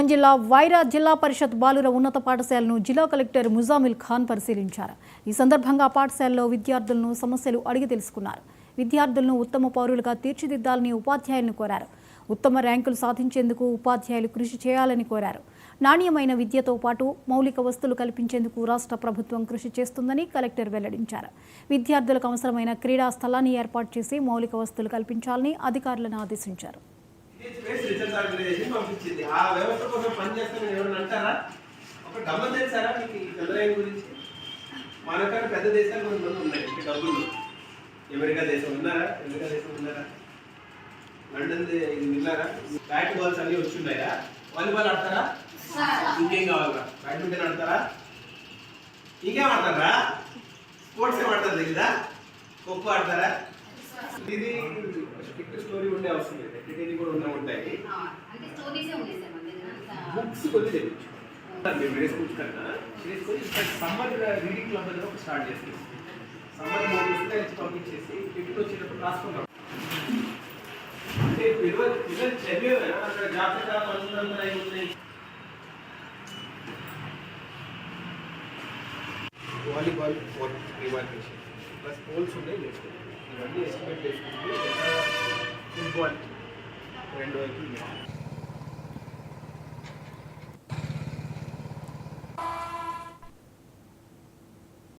జిల్లా వైరా జిల్లా పరిషత్ బాలుర ఉన్నత పాఠశాలను జిల్లా కలెక్టర్ ముజామిల్ ఖాన్ పరిశీలించారు. ఈ సందర్భంగా పాఠశాలలో విద్యార్థులను సమస్యలు అడిగి తెలుసుకున్నారు. విద్యార్థులను ఉత్తమ పౌరులుగా తీర్చిదిద్దాలని ఉపాధ్యాయులను కోరారు. ఉత్తమ ర్యాంకులు సాధించేందుకు ఉపాధ్యాయులు కృషి చేయాలని కోరారు. నాణ్యమైన విద్యతో పాటు మౌలిక వసతులు కల్పించేందుకు రాష్ట్ర ప్రభుత్వం కృషి చేస్తుందని కలెక్టర్ వెల్లడించారు. విద్యార్థులకు అవసరమైన క్రీడా స్థలాన్ని ఏర్పాటు చేసి మౌలిక వసతులు కల్పించాలని అధికారులను ఆదేశించారు. పంపించింది ఆ వ్యవస్థ కోసం పనిచేస్తామని ఎవరైనా అంటారా? ఒక గమ్మం తెలుసారా మీకు ఈ చంద్రయాన్ గురించి? మనకన్నా పెద్ద దేశాలు కొంతమంది ఉన్నాయి ఈ డబ్బులు. అమెరికా దేశం ఉన్నారా? లండన్ ఇది విన్నారా? బ్యాట్ బాల్స్ అన్ని వచ్చున్నాయా? వాలీబాల్ ఆడతారా? ఇంకేం కావాలరా? బ్యాడ్మింటన్ ఆడతారా? ఇంకేం ఆడతారా? స్పోర్ట్స్ ఏం ఆడతారు తెలీదా? ఖోఖో ఆడతారా? ఇది స్ట్రిక్ట్ స్టోరీ ఉండే అవసరం లేదు. ఎక్టివిటీ కూడా ఉంటాయి. బుక్స్ కొద్ది తెచ్చు మేము వేసుకుంటు కన్నా చేసుకొని ఇక్కడ సమ్మర్ రీడింగ్ క్లబ్ అనేది ఒక స్టార్ట్ చేస్తాం. సమ్మర్ నోట్స్ పంపించేసి ఇంటికి వచ్చేటప్పుడు రాసుకుంటాం. అంటే పిల్లలు చదివేనా అక్కడ జాతక పనులంతా ఉన్నాయి. వాలీబాల్ రిమార్కేషన్ ప్లస్ పోల్స్ ఉన్నాయి నేర్చుకుంటాం. ఇవన్నీ ఎస్టిమేట్ చేసుకుంటే ఫుట్బాల్ 2 వైపులు